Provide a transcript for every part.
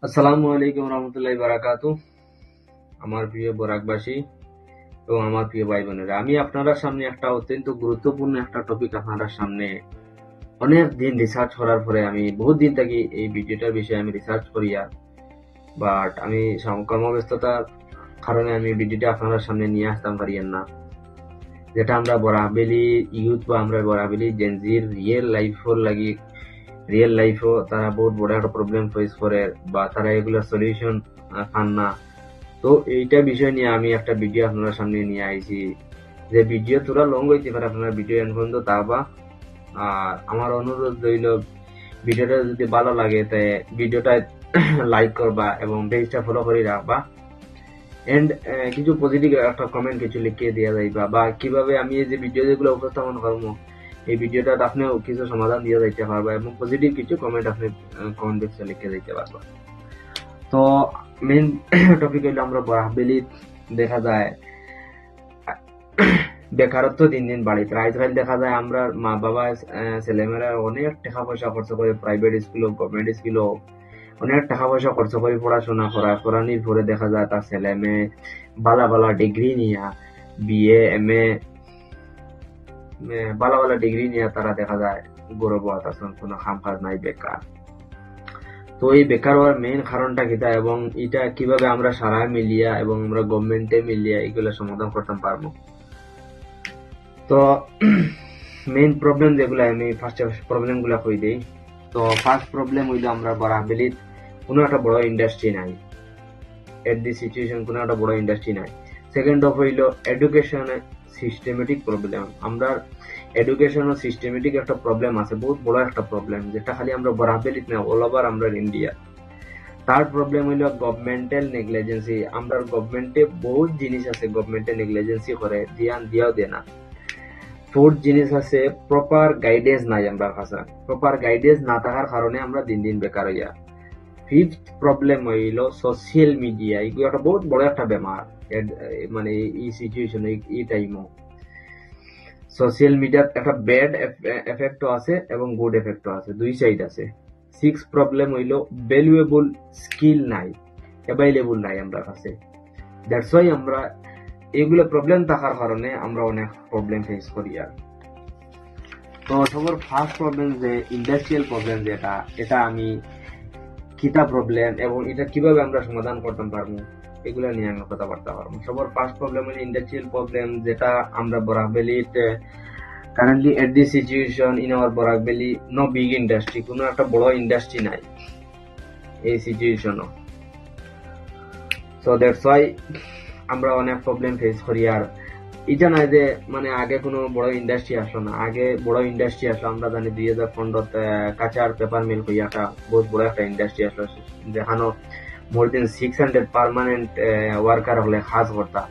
আসসালামু আলাইকুম রহমতুল্লাহি বারাকাতু। আমার প্রিয় বরাকবাসী এবং আমার প্রিয় ভাই বোনেরা, আমি আপনারা সামনে একটা অত্যন্ত গুরুত্বপূর্ণ একটা টপিক আপনারা সামনে অনেক দিন রিসার্চ করার পরে আমি বহুত দিন থেকে এই ভিডিওটার বিষয়ে আমি রিসার্চ করিয়া বাট আমি কর্মব্যস্ততার কারণে আমি ভিডিওটা আপনারা সামনে নিয়ে আসতাম পারিয়েন না। যেটা আমরা বরাবেলি ইউথ বা আমরা বরাবেলি জেনজির রিয়েল লাইফও তারা বহুত বড় একটা প্রবলেম ফেস করে বা তারা এগুলো সলিউশন পান না। তো এইটা বিষয় নিয়ে আমি একটা ভিডিও আপনার সামনে নিয়ে আইছি। যে ভিডিও তোরা লং হইতে পারে, আপনার ভিডিও এন পর্যন্ত তাবা। আর আমার অনুরোধ রইল, ভিডিওটা যদি ভালো লাগে তাই ভিডিওটা লাইক করবা এবং পেজটা ফলো করে রাখবা। এন্ড কিছু পজিটিভ একটা কমেন্ট কিছু লিখে দিয়ে যাইবা, বা কিভাবে আমি এই যে ভিডিও যেগুলো উপস্থাপন করবো এই ভিডিওটা আপনিও কিছু সমাধান দিয়ে যাইতে পারবা এবং পজিটিভ কিছু কমেন্ট আপনি কমেন্ট বক্সে লিখে দিতে পারবা। তো মেইন টপিক হইলো আমরা বরাহবেলি দেখা যায় বেকারত্ব দিন দিন বাড়িতে। আজকাল দেখা যায় আমরা মা বাবা ছেলেমেয়েরা অনেক টাকা পয়সা খরচ করে প্রাইভেট স্কুল হোক গভর্নমেন্ট স্কুল হোক অনেক টাকা পয়সা খরচ করে পড়াশোনা করানির পরে দেখা যায় তার ছেলে মেয়ে বালা বালা ডিগ্রি নিয়ে BA M A Bala Bala degree নিয়ে তারা দেখা যায় গৌরব আতাসন কোনো কাম কাজ নাই, বেকার। তো এই বেকার হওয়ার মেইন কারণটা কিটা এবং এটা কিভাবে আমরা সারা মিলিয়া এবং আমরা গভর্নমেন্টে মিলিয়া এগুলো সমাধান করতে পারবো। তো মেইন প্রবলেম যেগুলো আমি ফার্স্ট প্রবলেম গুলা কই দিই। তো ফার্স্ট প্রবলেম হইলো আমরা বরাবেলি কোনো একটা বড় ইন্ডাস্ট্রি নাই। এট দি সিচুয়েশন কোনো একটা বড় ইন্ডাস্ট্রি নাই। সেকেন্ড অফ হইলো এডুকেশন সিস্টেমেটিক প্রবলেম। আমরা এডুকেশন ও সিস্টেমেটিক একটা প্রবলেম আছে, বহুত বড় একটা প্রবলেম, যেটা খালি আমরা বরাবেলিত না, অল ওভার আমরা ইন্ডিয়া। থার্ড প্রবলেম হইলো গভর্নমেন্টাল নেগলিজেন্সি। আমরা গভর্নমেন্টে বহুত জিনিস আছে গভর্নমেন্টে নেগলিজেন্সি করে দিয়াও দেয় না। ফোর্থ জিনিস আছে প্রপার গাইডেন্স নাই আমরা কাছে। প্রপার গাইডেন্স না থাকার কারণে আমরা দিন দিন বেকার হইয়া। ফিফথ প্রবলেম হইল সোশ্যাল মিডিয়া। এগুলো একটা বহুত বড় একটা বেমার, মানে এই সিচুয়েশন এই টাইমও সোশ্যাল মিডিয়ার একটা ব্যাড এফেক্টও আছে এবং গুড এফেক্টও আছে, দুই সাইড আছে। সিক্স প্রবলেম হইল ভ্যালুয়েবল স্কিল নাই, অ্যাভেলেবল নাই আমরা কাছে। দ্যাটস ওয়াই আমরা এগুলো প্রবলেম থাকার কারণে আমরা অনেক প্রবলেম ফেস করি। আর তো সবার ফার্স্ট প্রবলেম যে ইন্ডাস্ট্রিয়াল প্রবলেম, যেটা এটা আমি কিতা প্রবলেম এবং এটা কিভাবে আমরা সমাধান করতে পারবো এগুলো নিয়ে আমি কথাবার্তা পারবো। সবার ফার্স্ট প্রবলেম হলো ইন্ডাস্ট্রিয়াল প্রবলেম, যেটা আমরা বরাকবেলিতে currently at the situation in our Barak Valley no big industry, কোনো একটা বড় ইন্ডাস্ট্রি নাই এই সিচুয়েশনও। সো দ্যাটস ওয়াই আমরা অনেক প্রবলেম ফেস করি। আর এটা নয় যে মানে আগে কোনো বড় ইন্ডাস্ট্রি আসলো না, আগে বড় ইন্ডাস্ট্রি আসলো। আমরা জানি 2015 কাচার পেপার মিল হইয়া একটা বহুত বড় একটা ইন্ডাস্ট্রি আসলো, যেখানে মোর দেন 600 পার্মানেন্ট ওয়ার্কার হলে কাজ করতা।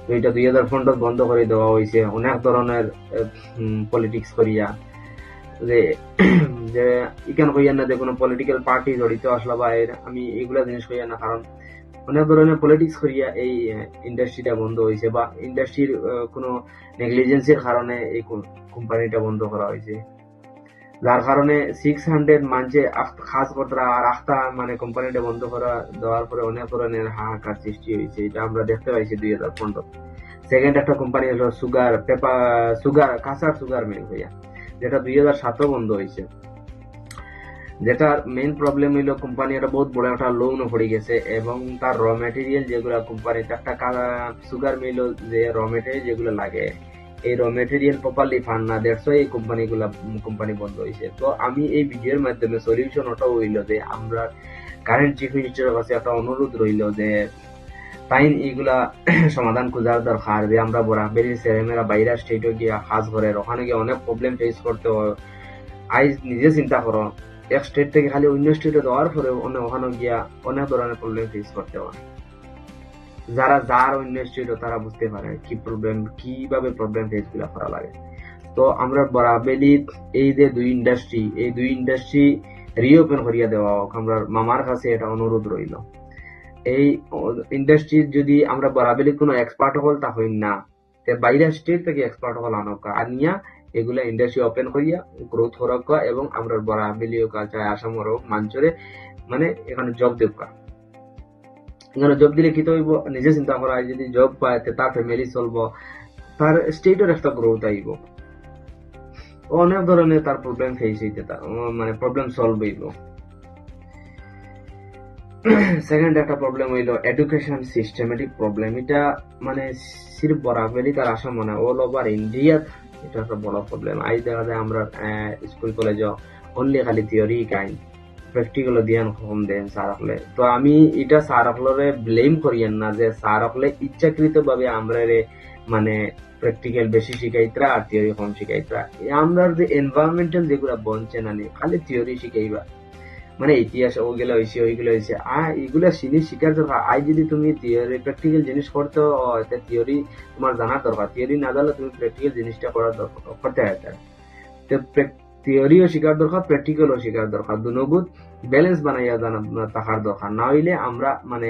তো এটা 2015 বন্ধ করে দেওয়া হয়েছে অনেক ধরনের পলিটিক্স করিয়া। যে যে ইকান কইয়া না যে কোনো পলিটিক্যাল পার্টি জড়িত আসলো বা আমি এগুলা জিনিস কইয়া না, কারণ অনেক ধরনের পলিটিক্স করিয়া এই ইন্ডাস্ট্রিটা বন্ধ হয়েছে বা ইন্ডাস্ট্রির কোনো নেগলিজেন্সির কারণে এই কোম্পানিটা বন্ধ করা হয়েছে, যার কারণে 600 মানছে কাজ করতে আর আখতা মানে কোম্পানিটা বন্ধ করা দেওয়ার পরে অনেক ধরনের হাহাকার সৃষ্টি হয়েছে। এটা আমরা দেখতে পাইছি 2015। সেকেন্ড একটা কোম্পানি হলো কাঁচার সুগার মিল হইয়া, যেটা 2007 বন্ধ হয়েছে। যেটার মেইন প্রবলেম হইলো কোম্পানি একটা বহুত বড় একটা লোন পড়ে গেছে এবং তার র মেটেরিয়াল যেগুলো কোম্পানিতে একটা সুগার মিল যে র মেটেরিয়াল যেগুলো লাগে এই র মেটেরিয়াল প্রপারলি ফান্ড না, দ্যাটস এই কোম্পানি বন্ধ হয়েছে। তো আমি এই ভিডিওর মাধ্যমে সলিউশন ওটাও হইলো যে আমরা কারেন্ট চিফ মিনিস্টারের কাছে একটা অনুরোধ রইল যে তাই এইগুলা সমাধান খোঁজার দরকার। যে আমরা বরাবরই ছেলেমেয়েরা বাইরে স্টেটে গিয়া কাজ করে, ওখানে গিয়ে অনেক প্রবলেম ফেস করতে হয়। আজ নিজে চিন্তা করো, এক স্টেট থেকে খালি অন্য স্টেটে যাওয়ার পরে ওখানে গিয়া অনেক ধরনের প্রবলেম ফেস করতে হয়। যার অন্য স্টেটে তারা বুঝতে পারে কি প্রবলেম, কিভাবে প্রবলেম ফেস গুলা করা লাগে। তো আমরা বরাবরই এই যে দুই ইন্ডাস্ট্রি রিওপেন করিয়া দেওয়া হোক, আমরা মামার কাছে এটা অনুরোধ রইল। এই ইন্ডাস্ট্রি যদি আমরা বরাবরই কোনো এক্সপার্ট হল তা হইন না, বাইরের স্টেট থেকে এক্সপার্ট হল আনোকা আনিয়া এগুলা ইন্ডাস্ট্রি ওপেন করিয়া গ্রোথ করা এবং আমরা বড় মিলিও চাই আসামর মাঞ্চরে মানে এখানে জব দেবকা এখানে জব দিলে কি তো হইব নিজে চিন্তা করা যদি জব পায় তার ফ্যামিলি চলবো তার স্টেটের একটা গ্রোথ আইব অনেক ধরনের তার প্রবলেম ফেস হইতে মানে প্রবলেম সলভ হইব সেকেন্ড একটা প্রবলেম হইলো এডুকেশন সিস্টেমেটিক প্রবলেম এটা মানে সির্ফ বরাবরই তার আসাম মনে অল ওভার ইন্ডিয়া এটা একটা বড় প্রবলেম আজ দেখা যায় আমরা স্কুল কলেজ অনলি খালি থিওরি কাইন প্র্যাকটিক্যাল ধ্যান কম দেন স্যার হলে তো আমি এটা স্যার হলরে ব্লেম করিয়েন না যে স্যার হলে ইচ্ছাকৃত ভাবে আমরা মানে প্র্যাকটিক্যাল বেশি শিখাইতরা আর থিওরি কম শিখাইতরা আমরা যে এনভায়রনমেন্টাল যেগুলা বনছে না খালি থিওরি শিখাইবা মানে ইতিহাস ওইগুলো হয়েছে এগুলা জিনিস শিখার দরকার আই যদি তুমি থিওরি প্র্যাকটিক্যাল জিনিস করতে হয় থিওরি তোমার জানার দরকার থিওরি না জানলে তুমি প্র্যাকটিক্যাল জিনিসটা করার দরকার করতে হয় তো থিওরিও শিখার দরকার প্র্যাকটিক্যালও শিখার দরকার দুনোগুত ব্যালেন্স বানাইয়া জানা থাকার দরকার না হইলে আমরা মানে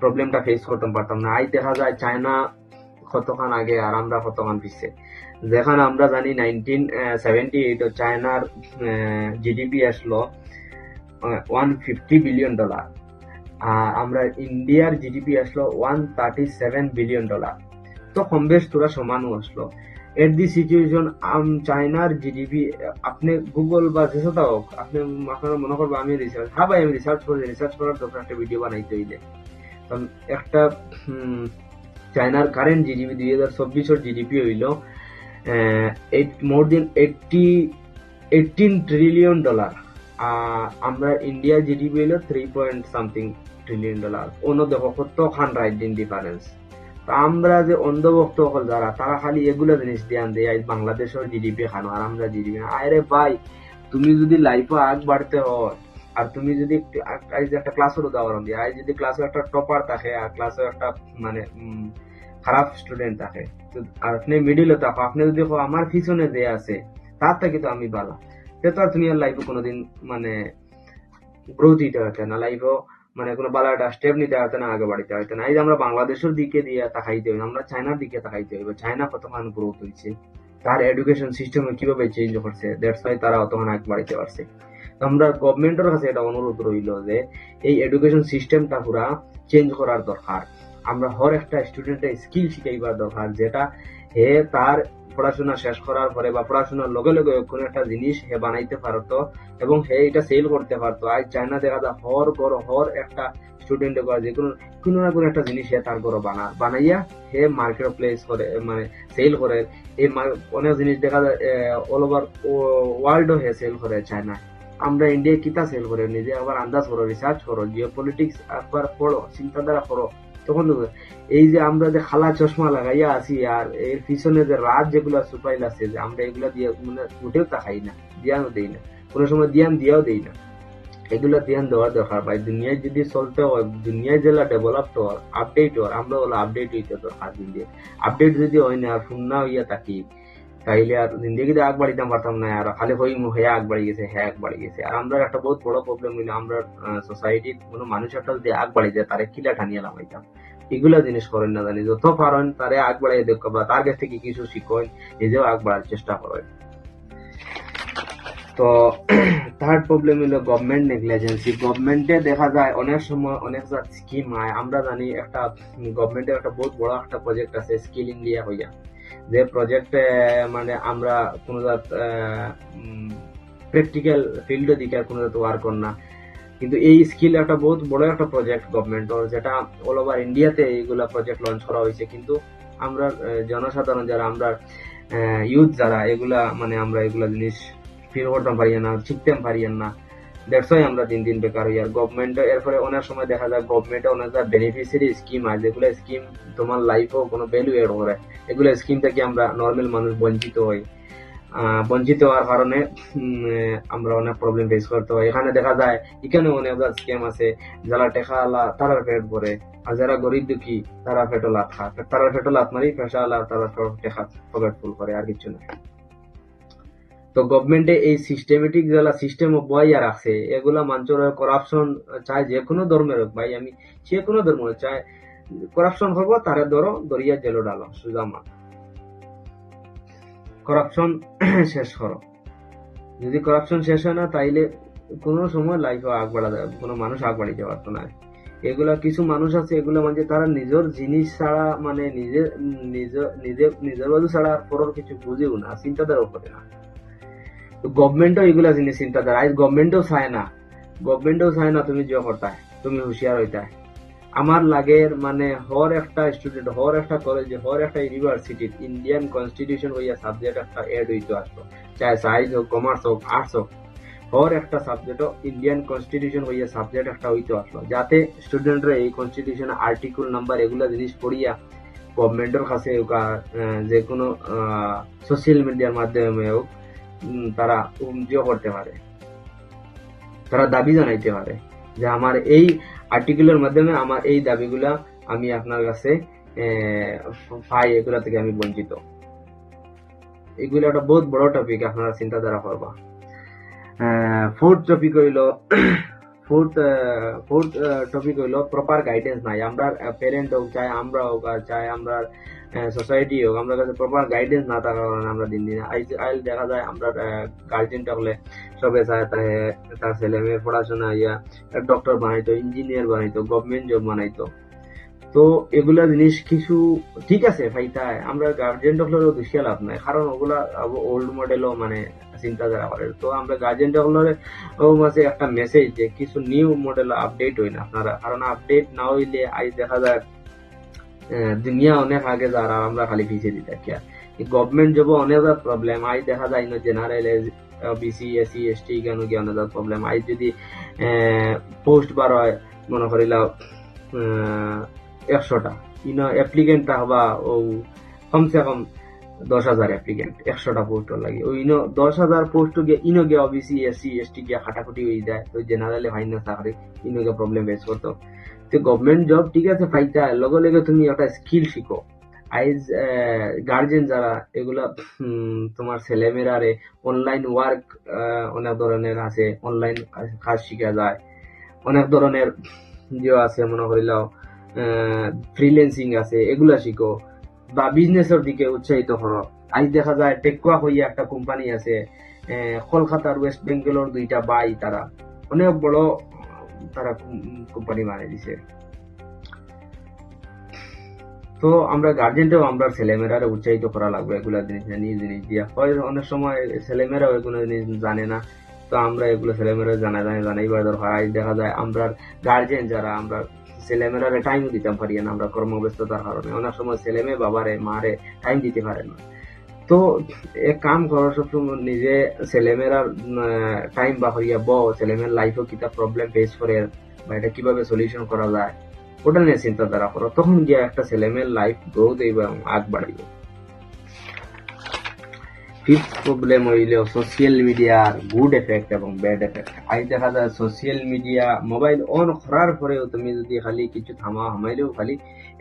প্রবলেমটা ফেস করতে পারতাম না আই দেখা যায় চায়না কতক্ষণ আগে আর আমরা কতক্ষণ পিছিয়ে যেখানে আমরা জানি 1978 চায়নার জিডিপি আসলো $150 বিলিয়ন আর আমরা ইন্ডিয়ার জিডিপি আসলো $137 বিলিয়ন তো কম বেশ তোরা সমানও আসলো এট দি সিচুয়েশন চায়নার জিডিপি আপনি গুগল বা যেটা হোক আপনি আপনারা মনে করবো আমি রিসার্চ হ্যাঁ ভাই আমি রিসার্চ করার দরকার একটা ভিডিও বানাইতে হইলে একটা চায়নার কারেন্ট জিডিপি 2024 জিডিপি হইল মোর দেন $18 ট্রিলিয়ন আমরা ইন্ডিয়া জিডিপি হইল 3 ট্রিলিয়ন অন্য দেখো কত খান রাইট ইন ডিফারেন্স আমরা যে অন্ধভক্ত হল যারা তারা খালি এগুলা জিনিস ধ্যান দেয় বাংলাদেশের জিডিপি খানো আর আমরা জিডিপি আরে ভাই তুমি যদি লাইফে আগ বাড়তে হয় আর তুমি যদি একটা ক্লাসের উদাহরণ দিই আজ যদি ক্লাসে একটা টপার থাকে আর ক্লাসে একটা মানে খারাপ স্টুডেন্ট থাকে আর আপনি মিডিলে থাকো আপনি যদি আমার পিছনে যে আছে তার থেকে তো আমি ভালো তো আর তুমি আর লাইফে কোনোদিন মানে গ্রোথ দিতে হচ্ছে না লাইফেও মানে কোনো ভালো একটা স্টেপ নিতে হচ্ছে না আগে বাড়িতে হচ্ছে না এই যে আমরা বাংলাদেশের দিকে দিয়ে তাকাইতে হইব আমরা চায়নার দিকে তাকাইতে হইব চায়না কতক্ষণ গ্রোথ হয়েছে তার এডুকেশন সিস্টেম কিভাবে চেঞ্জ করছে দ্যাটস ওয়াই তারা অতক্ষণ আগে বাড়িতে পারছে আমরা গভর্নমেন্টের কাছে এটা অনুরোধ রইল যে এই এডুকেশন সিস্টেমটা পুরা চেঞ্জ করার দরকার আমরা হর একটা স্টুডেন্টের স্কিল শিখাইবার দরকার যেটা হে তার পড়াশোনা শেষ করার পরে বা পড়াশোনার লগে লগে কোনো একটা জিনিস হে বানাইতে পারতো এবং হে এটা সেল করতে পারতো আজ চায়না দেখা যায় হর একটা স্টুডেন্ট যে কোনো না কোনো একটা জিনিস হে তার ঘর বানাইয়া হে মার্কেট প্লেস করে মানে সেল করে এই অনেক জিনিস দেখা যায় অল ওভার ওয়ার্ল্ডও হে সেল করে চায়না আমরা ইন্ডিয়া কিতা সেল করে নিজে আবার আন্দাজ করো রিসার্চ করো জিও পলিটিক্স একবার পড়ো চিন্তাধারা করো তখন এই যে আমরা যে খালা চশমা লাগাইয়া আছি আর এর পিছনে যে রাত যেগুলা সুপাইল আছে যে আমরা এগুলা দিয়ে মানে উঠেও তাকাই না ধ্যানও দেই না কোনো সময় দিয়াও দেই না এগুলা ধ্যান দেওয়ার দরকার ভাই দুনিয়ায় যদি চলতে হয় দুনিয়ায় যেগুলা ডেভেলপ হওয়ার আপডেট হওয়ার আমরা বলো আপডেট হইতে দরকার দিন আপডেট যদি হয় না আর ফুন্না হইয়া থাকি তাইলে আর জিন্দগিতে আগ বাড়িতাম পারতাম না আর খালি হই হয়ে আগ বাড়ি গেছে হ্যাঁ আগ বাড়ি গেছে আর আমরা একটা বহুত বড় প্রবলেম হইলো আমরা সোসাইটির কোনো মানুষ একটা যদি আগ বাড়ি যায় তারে কিলা ঠানিয়ে লাগাইতাম এগুলা জিনিস করেন না জানি যত পারেন তারে আগ বাড়াই দেখো বা তার কাছ থেকে কিছু শিখেন নিজেও আগ বাড়ার চেষ্টা করেন তো থার্ড প্রবলেম হলো গভর্নমেন্ট নেগলিজেন্সি গভর্নমেন্টে দেখা যায় অনেক সময় অনেক স্কিম হয় আমরা জানি একটা গভর্নমেন্টের একটা বহুত বড় একটা প্রজেক্ট আছে স্কিল ইন্ডিয়া হইয়া যে প্রজেক্টে মানে আমরা কোনো প্র্যাকটিক্যাল ফিল্ডের দিকে কোনো ওয়ার্ক কর না কিন্তু এই স্কিল একটা বহুত বড় একটা প্রজেক্ট গভর্নমেন্টর যেটা অল ওভার ইন্ডিয়াতে এইগুলা প্রজেক্ট লঞ্চ করা হয়েছে কিন্তু আমরা জনসাধারণ যারা আমরা ইউথ যারা এগুলা মানে আমরা এগুলা জিনিস ফিল করতে পারি না শিখতে পারি না দ্যাটস ওয়াই আমরা দিন দিন বেকার হই আর গভর্নমেন্ট এরপরে অনেক সময় দেখা যায় গভর্নমেন্টে অনেক বেনিফিশিয়ারি স্কিম আছে যেগুলো স্কিম তোমার লাইফেও কোনো ভ্যালু এড করে এগুলো স্কিম থেকে আমরা নর্মাল মানুষ বঞ্চিত হই বঞ্চিত হওয়ার কারণে আমরা অনেক প্রবলেম ফেস করতে হয় এখানে দেখা যায় এখানে অনেক স্কিম আছে যারা টেকা আলা তারা পেট ভরে আর যারা গরিব দুঃখী তারা পেটো লাত খা তারা পেটো লাত মারি পেশা আলা তারা টেকা পকেট ফুল করে আর কিছু না তো গভর্নমেন্টে এই সিস্টেমেটিক যারা সিস্টেম বইয়া রাখছে এগুলা মানুষের করাপশন চায় যে কোনো ধর্মের হোক ভাই আমি যে কোনো ধর্ম চায় করাপশন করবো তারে ধরো দরিয়া জেলো ডালো সুজা মান করাপশন শেষ করো। যদি করাপশন শেষ হয় না তাইলে কোনো সময় লাইফে আগ বাড়া যায়, কোনো মানুষ আগ বাড়িতে পারতো না। এগুলা কিছু মানুষ আছে, এগুলা মানে তারা নিজের জিনিস ছাড়া মানে নিজের বাজু ছাড়া পরের কিছু বুঝেও না, চিন্তাধারাও করে না। গভর্নমেন্টও এগুলা জিনিস চিন্তাধারা, আজ গভর্নমেন্টও চায় না তুমি যে করতায়, তুমি হুঁশিয়ার হইতায়। আমার লাগে মানে হর একটা স্টুডেন্ট, হর একটা কলেজে, হর একটা ইউনিভার্সিটির ইন্ডিয়ান কনস্টিটিউশন হইয়া সাবজেক্ট একটা এড হইতে আসলো, চাहे সায়েন্স হোক, কমার্স হোক, আর্টস হোক, হর একটা সাবজেক্ট ইন্ডিয়ান কনস্টিটিউশন হইয়া সাবজেক্ট একটা হইতে আসলো, যাতে স্টুডেন্টরা এই কনস্টিটিউশন আর্টিকেল নাম্বার এগুলা জিনিস পড়িয়া গভর্নমেন্টের কাছে যে কোনো সোশ্যাল মিডিয়ার মাধ্যমে হোক তারা করতে পারে, তারা দাবি জানাইতে পারে যে আমার এই আর্টিকেলের মাধ্যমে আমার এই দাবিগুলা আমি আপনার কাছে পাই, এগুলা থেকে আমি বঞ্চিত। এগুলো একটা বহুত বড় টপিক, আপনারা চিন্তাধারা করবা। ফোর্থ টপিক হইল প্রপার গাইডেন্স নাই। আমরা প্যারেন্ট হোক, চাই আমরা হোক, আর চাই আমরা সোসাইটি হোক, আমরা কাছে প্রপার গাইডেন্স না থাকার কারণে আমরা দিন দিন আইল দেখা যায় আমরা গার্জেনটা হলে সবে চায় তার ছেলে মেয়ে পড়াশোনা ডক্টর বানাইতো, ইঞ্জিনিয়ার বানাইতো, গভর্নমেন্ট জব বানাইতো। তো এগুলা জিনিস কিছু ঠিক আছে ফাইতায়, আমরা গার্জেন হলেও দুষিয়া লাভ নাই, কারণ ওগুলা ওল্ড মডেলও মানে চিন্তাধারা করে। তো আমরা গার্জেন হলে মাঝে একটা মেসেজ যে কিছু নিউ মডেল আপডেট হয় না আপনারা, কারণ আপডেট না হইলে আজ দেখা যায় দুনিয়া অনেক আগে যার আর আমরা খালি পিছিয়ে দিতে কি। গভর্নমেন্ট জব অনেক প্রবলেম, আজ দেখা যায় না জেনারেল বিসি এসসি এসটি কেন কি অনেক প্রবলেম। আজ যদি পোস্ট বার হয় মনে করিলাও 100টা অ্যাপ্লিকেন্টটা হবা ও কমসে কম 10,000 অ্যাপ্লিকেন্ট 100টা পোস্ট লাগে, ওই 10,000 পোস্ট গিয়ে গিয়ে ওবিসি এসসি এসটি গিয়ে খাটাখুটি হয়ে যায়, তো জেনারেলে ফাইন না চাকরি গিয়ে প্রবলেম ফেস করতো। তো গভর্নমেন্ট জব ঠিক আছে ফাইটা লগে লগে তুমি একটা স্কিল শিখো। আইজ গার্জেন যারা এগুলা তোমার ছেলেমেয়েরারে অনলাইন ওয়ার্ক অনেক ধরনের আছে, অনলাইন কাজ শিখা যায়, অনেক ধরনের যে আছে মনে করিলাও ফ্রিল্যান্সিং আছে, এগুলা শিখো বা বিজনেসের দিকে উৎসাহিত করো। আজ দেখা যায় টেকুয়া হইয়া একটা কোম্পানি আছে, কলকাতার ওয়েস্ট বেঙ্গলের 2টা বাই, তারা অনেক বড় তারা কোম্পানি বানিয়ে দিছে। তো আমরা গার্জেনটাও আমরা ছেলেমেয়েরা উৎসাহিত করা লাগবে এগুলা জিনিস, নিজ জিনিস দিয়া। অনেক সময় ছেলেমেয়েরাও এগুলো জিনিস জানে না, তো আমরা এগুলো ছেলেমেয়েরা জানাইবার দরকার। আজ দেখা যায় আমরা গার্জেন যারা আমরা ছেলেমেয়েরা টাইম দিতে পারি না, আমরা কর্মব্যস্ততার কারণে অনেক সময় ছেলেমেয়ে বাবারে মারে টাইম দিতে পারে না। তো এক কাম করো, সবসময় নিজে ছেলেমেয়েরা টাইম বাহরিয়া ছেলেমেয়ের লাইফেও কিতা প্রবলেম ফেস করে বা এটা কিভাবে সলিউশন করা যায় ওটা নিয়ে চিন্তাধারা করো, তখন গিয়ে একটা ছেলেমেয়ের লাইফ গ্রোথ এবং আগ বাড়িব। ফিফথ প্রবলেম হইল সোশ্যাল মিডিয়ার গুড এফেক্ট এবং ব্যাড এফেক্ট। আজ দেখা যায় সোশ্যাল মিডিয়া মোবাইল অন করার পরেও তুমি যদি খালি কিছু হামাইলেও খালি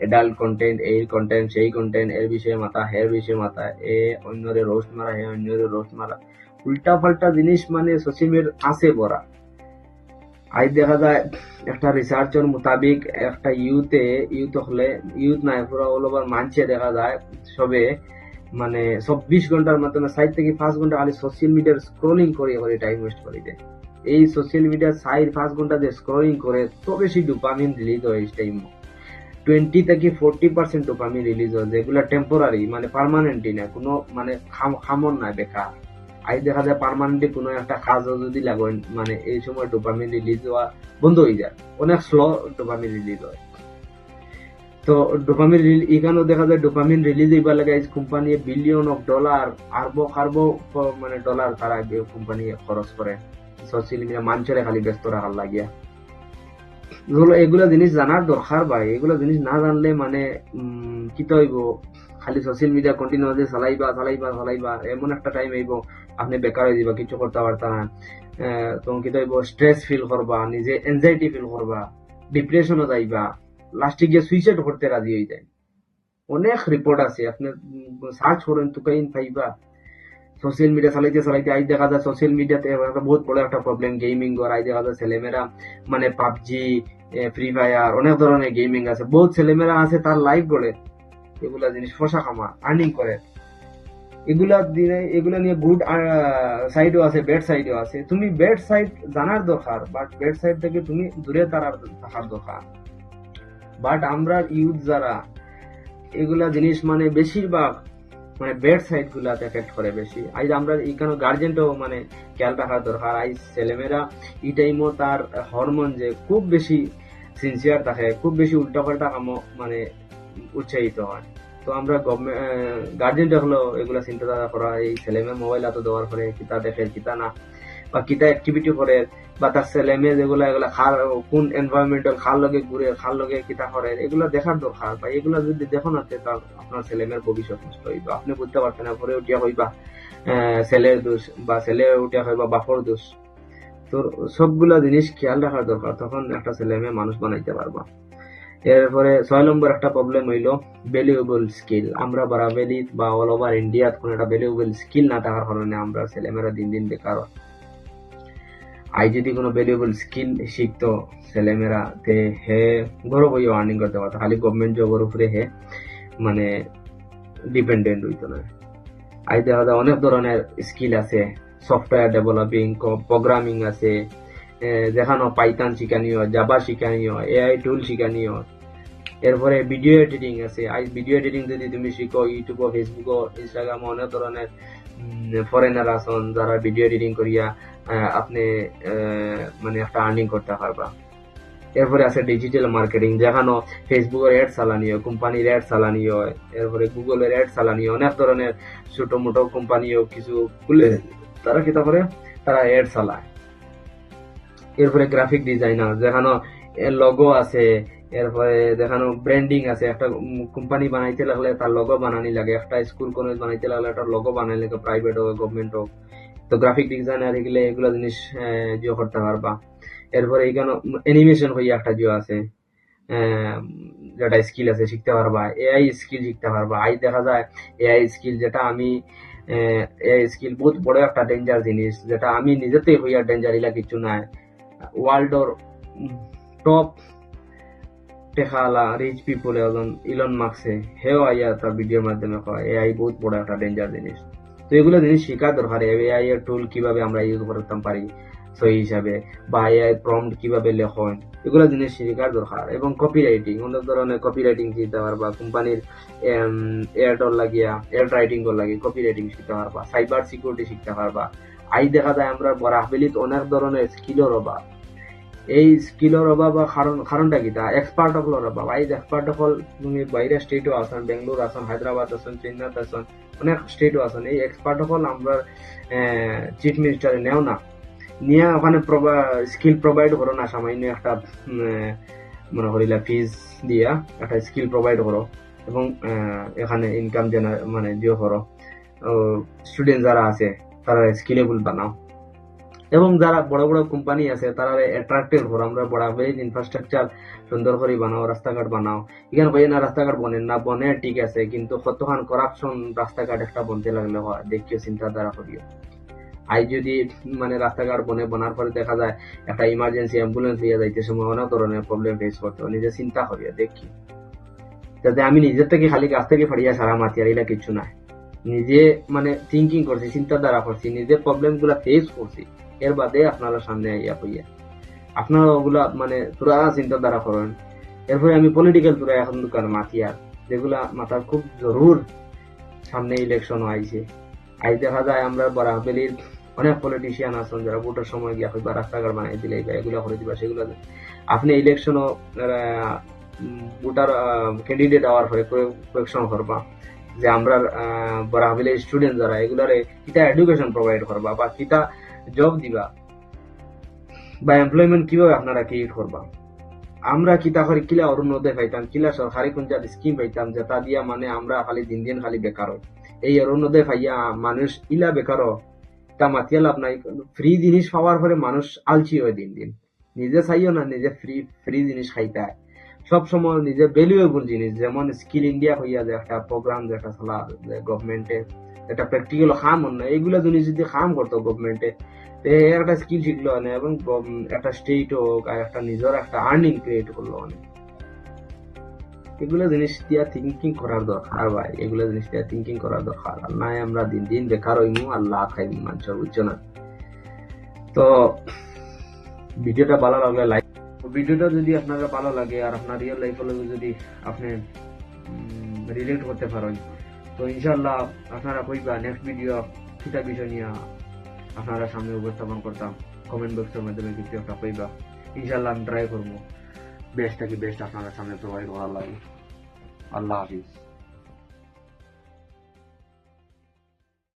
এডাল্ট কন্টেন্ট, এই কন্টেন্ট, সেই কন্টেন্ট, এর বিষয়ে মাথা, হের বিষয়ে মাথা, এ অন্যরে রোস্ট মারা, হে অন্যরে রোস্ট মারা, উল্টা পাল্টা জিনিস মানে সোশ্যাল মিডিয়ার আছে বড়া। আজ দেখা যায় একটা রিসার্চের মোতাবিক একটা ইউথ হলে ইউথ নাই পুরো অল ওভার মানছে দেখা যায় সবে মানে 24 ঘন্টার মাধ্যমে 4 থেকে 5 ঘন্টা খালি সোশ্যাল মিডিয়ার স্ক্রলিং করে টাইম ওয়েস্ট করে দেয়। এই সোশ্যাল মিডিয়ার 4-5 ঘন্টা যে স্ক্রলিং করে তো বেশি ডোপামিন রিলিজ হয় এই টাইম, 20 থেকে 40% ডোপামিন রিলিজ হয়, যেগুলো টেম্পোরারি মানে পার্মানেন্টই না, কোনো মানে খামন না, বেকার। আজ দেখা যায় পার্মানেন্টলি কোনো একটা কাজও যদি লাগো মানে এই সময় ডোপামিন রিলিজ হওয়া বন্ধ হয়ে যায়, অনেক স্লো ডোপামিন রিলিজ হয়। তো ডোপামিন এখানেও দেখা যায় ডোপামিন রিলিজ হইবার লাগে কোম্পানি বিলিয়ন অফ ডলার, আরব মানে ডলার তারা কোম্পানি খরচ করে সোশ্যাল মিডিয়া মানুষের খালি ব্যস্ত রাখার লাগিয়া। এগুলা জিনিস জানার দরকার ভাই, এগুলা জিনিস না জানলে মানে কি তো হইব, খালি সোশ্যাল মিডিয়া কন্টিনিউয়াসলি চালাইবা এমন একটা টাইম হইব আপনি বেকার হয়ে যাবা, কিছু করতে পারতা না। তখন কি তো হইব, স্ট্রেস ফিল করবা, নিজে এনজাইটি ফিল করবা, ডিপ্রেশনও যাইবা, লাস্টে গিয়ে সুইসাইড করতে রাজি হয়ে যায়। অনেক রিপোর্ট আছে, আপনি সার্চ করেন তুকাইন পাইবা। সোশ্যাল মিডিয়া চালাইতে আজ দেখা যায় সোশ্যাল মিডিয়াতে বহুত বড় একটা প্রবলেম গেমিং করা। আজ দেখা যায় ছেলেমেয়েরা মানে পাবজি, ফ্রি ফায়ার, অনেক ধরনের গেমিং আছে, বহুত ছেলেমেয়েরা আছে তার লাইফ গড়ে এগুলা জিনিস ফসা খামা আর্নিং করে। এগুলা নিয়ে গুড সাইডও আছে, ব্যাড সাইডও আছে। তুমি ব্যাড সাইড জানার দরকার, বাট ব্যাড সাইড থেকে তুমি দূরে থাকার দরকার। বাট আমরা ইউথ যারা এগুলা জিনিস মানে বেশিরভাগ মানে ব্যাড সাইড গুলাতে এফেক্ট করে বেশি। আজ আমরা এখানে গার্জেনটাও মানে খেয়াল রাখার দরকার। আজ ছেলেমেয়েরা এই টাইমও তার হরমোন যে খুব বেশি সিনসিয়ার থাকে, খুব বেশি উল্টাপাল্টা কাম মানে উৎসাহিত হয়। তো আমরা গার্জেনটা হলো এগুলা চিন্তাধারা করা, এই ছেলেমেয়ে মোবাইল এত দেওয়ার পরে কিতা দেখে কিতা না, বা কিতা অ্যাক্টিভিটি করে, বা তার ছেলে মেয়ে যেগুলা এগুলা কোন এনভায়রনমেন্টাল খাল লগে ঘুরে, খাল লগে কিতা করে, এগুলা দেখার দরকার। বা এগুলা যদি দেখো না তার আপনার ছেলে মেয়ের ভবিষ্যৎ নষ্ট হইবা, আপনি বুঝতে পারছেন না, পরে উঠিয়া হইবা ছেলের দোষ, বা ছেলে উঠিয়া হইবা বাপর দোষ। তো সবগুলা জিনিস খেয়াল রাখার দরকার, তখন একটা ছেলে মেয়ে মানুষ বানাইতে পারবা। এরপরে 6 নম্বর একটা প্রবলেম হইলো ভ্যালুয়েবল স্কিল। আমরা বারাবেলি বা অল ওভার ইন্ডিয়াত কোন একটা ভ্যালুয়েবল স্কিল না থাকার কারণে আমরা ছেলেমেয়েরা দিন দিন বেকার হয়। আই যদি কোনো ভ্যালুয়েবল স্কিল শিখতো ছেলেমেয়েরা, তে হে গরব হইয়া আর্নিং করতে পারতো, খালি গভর্নমেন্ট জবের উপরে হে মানে ডিপেন্ডেন্ট হইতো না। আই দেখা যায় অনেক ধরনের স্কিল আছে, সফটওয়্যার ডেভেলপিং, প্রোগ্রামিং আছে, যেখানে পাইথন শিখানিও, জাভা শিখানিও, এআই টুল শিখানিও। এরপরে ভিডিও এডিটিং আছে। আজ ভিডিও এডিটিং যদি তুমি শিখো, ইউটিউব, ফেসবুক, ইনস্টাগ্রাম অনেক ধরনের ফরেনার আছেন যারা ভিডিও এডিটিং করিয়া আপনি মানে একটা আর্নিং করতে পারবা। এরপরে আছে ডিজিটাল মার্কেটিং, যেখানে ফেসবুকের অ্যাড চালানিও, কোম্পানির অ্যাড চালানিও, এরপরে গুগলের অ্যাড চালানিও, অনেক ধরনের ছোট মোটো কোম্পানিও কিছু খুলে তারা কি করে তারা অ্যাড চালায়। এরপরে গ্রাফিক ডিজাইনার, যেখানে লোগো আছে, এরপরে দেখানো ব্র্যান্ডিং আছে। একটা কোম্পানি বানাইতে লাগলে তার লোগো বানানি লাগে, একটা স্কুল কলেজ বানাইতে লাগলে একটা লোগো বানাই লাগে, প্রাইভেট হোক গভর্নমেন্ট হোক। তো গ্রাফিক ডিজাইনার এগুলো এগুলো জিনিস জিও করতে পারবা। এরপরে এখানে অ্যানিমেশন হইয়া একটা জিও আছে, যেটা স্কিল আছে শিখতে পারবা। এআই স্কিল শিখতে পারবা। আই দেখা যায় এআই স্কিল, যেটা আমি এআই স্কিল বহুত বড় একটা ডেঞ্জার জিনিস, যেটা আমি নিজেতেই হইয়া ডেঞ্জার, ইলা কিছু নাই। ওয়ার্ল্ডর টপ টেকালা রিচ পিপল এজন ইলন মার্কসে হেও আইয়া তার ভিডিওর মাধ্যমে কয় এআই বহুত বড় একটা ডেঞ্জার জিনিস। তো এগুলো জিনিস শেখা দরকার। এআই এর টুল কিভাবে আমরা ইউজ করতে পারি সহি হিসাবে, বা এআই প্রম্পট কিভাবে লেখন, এগুলো জিনিস শেখার দরকার। এবং কপিরাইটিং, অনেক ধরনের কপিরাইটিং শিখতে পারবা। কোম্পানির এয়ারটল লাগিয়া এয়ার রাইটিং লাগে কপিরাইটিং শিখতে পারবা। সাইবার সিকিউরিটি শিখতে পারবা। আই দেখা যায় আমরা বরাহবেলিত অনেক ধরনের স্কিলের অভাব। এই স্কিলের অভাব কারণটা কি, তা এক্সপার্ট হকলের অভাব। আইজ এক্সপার্ট হকল তুমি বাইরে স্টেটও আছেন, বেঙ্গলোর আছেন, হায়দ্রাবাদ আছেন, চেন্নাইত আছেন, অনেক স্টেটও আছেন। এই এক্সপার্ট হকল আমরা চিফ মিনিস্টারে নেও না, নিয়ে ওখানে স্কিল প্রোভাইড করো না, সামান্য একটা মনে করিলা ফিজ দিয়া একটা স্কিল প্রোভাইড করো, এবং এখানে ইনকাম মানে দিও করো। স্টুডেন্ট যারা আছে তারা স্কিলেবল বানাও। এবং যারা বড় বড় কোম্পানি আছে তারা অ্যাট্রাক্টিভ করো, আমরা বড় ইনফ্রাস্ট্রাকচার সুন্দর করে বানাও, রাস্তাঘাট বানাও। এখানে কই না রাস্তাঘাট বনেন না, বনে ঠিক আছে, কিন্তু কতখান করাপশন রাস্তাঘাট একটা বনতে লাগলে হয় দেখিও চিন্তাধারা করিও। আই যদি মানে রাস্তাঘাট বনার পরে দেখা যায় একটা ইমার্জেন্সি অ্যাম্বুলেন্স নিয়ে যাইতে সময় অনেক ধরনের প্রবলেম ফেস করতে হয়, নিজে চিন্তা করিয়া দেখি। যাতে আমি নিজের থেকে খালি গাছ থেকে ফাড়িয়া সারা মাতি আর এটা কিছু নাই, নিজে মানে থিঙ্কিং করছি, চিন্তাধারা করছি, নিজের প্রবলেম গুলা ফেস করছি, এর বাদে আপনারা সামনে আইয়া হইয়া আপনারা ওগুলা মানে তোরা চিন্তাধারা করেন। এরপরে আমি পলিটিক্যাল তোরা এখন দোকান মাতিয়ার যেগুলা মাথার খুব জরুর। সামনে ইলেকশন আইছে, আই দেখা যায় আমরা বরাবেলির অনেক পলিটিশিয়ান আছেন যারা ভোটের সময় গিয়া হইবা রাস্তাঘাট বানাই দিলে বা এগুলা করে দিবা, সেগুলো আপনি ইলেকশনও ভোটার ক্যান্ডিডেট হওয়ার পরে কোয়েকশন করবা যে আমরা বরাবেলির স্টুডেন্ট যারা এগুলারে কিতা এডুকেশন প্রোভাইড করবা, বা কিতা জব দিবা, বা এমপ্লয়মেন্ট কিভাবে আপনারা ক্রিয়েট করবা। আমরা কিতা করি কিলা অরুণোদয় পাইতাম, কিলা সরকারি কোন স্কিম পাইতাম, যেটা দিয়া মানে আমরা খালি দিন দিন খালি বেকার হয়। এই অরুণোদয় পাইয়া মানুষ ইলা বেকার তা মাতিয়া লাভ নাই। ফ্রি জিনিস পাওয়ার পরে মানুষ আলসি হয় দিন দিন, নিজে চাইও না নিজে ফ্রি জিনিস খাইতে হয়। সবসময় নিজে ভ্যালুয়েবল জিনিস, যেমন স্কিল ইন্ডিয়া হইয়া যে একটা প্রোগ্রাম যেটা চলা গভর্নমেন্টে, একটা প্র্যাকটিক্যাল কাম অন্য এইগুলা জিনিস যদি কাম করতো গভর্নমেন্টে, একটা স্কিল শিখলো না, এবং একটা স্টেট হোক আর একটা নিজের একটা আর্নিং ক্রিয়েট করলো অনেক। এগুলো জিনিস দিয়া থিঙ্কিং করার দরকার ভাই, এগুলো জিনিস দিয়া থিঙ্কিং করার দরকার। আর নাই আমরা দিন দিন বেকার হইমু, আল্লাহ খাইমু মানুষের, বুঝছো না? তো ভিডিওটা ভালো লাগলে লাইক, ভিডিওটা যদি আপনারা ভালো লাগে আর আপনার রিয়েল লাইফের লগে যদি আপনি রিলেট করতে পারেন, তো ইনশাল্লাহ আপনারা কইবা নেক্সট ভিডিও কিতা বিষয় নিয়ে আপনারা সামনে উপস্থাপন করতাম, কমেন্ট বক্সের মাধ্যমে কিছু একটা কইবা। ইনশাল্লাহ আমি ট্রাই করবো বেস্ট থেকে বেস্ট আপনারা সামনে প্রোভাইড করার লাগে। আল্লাহ হাফিজ।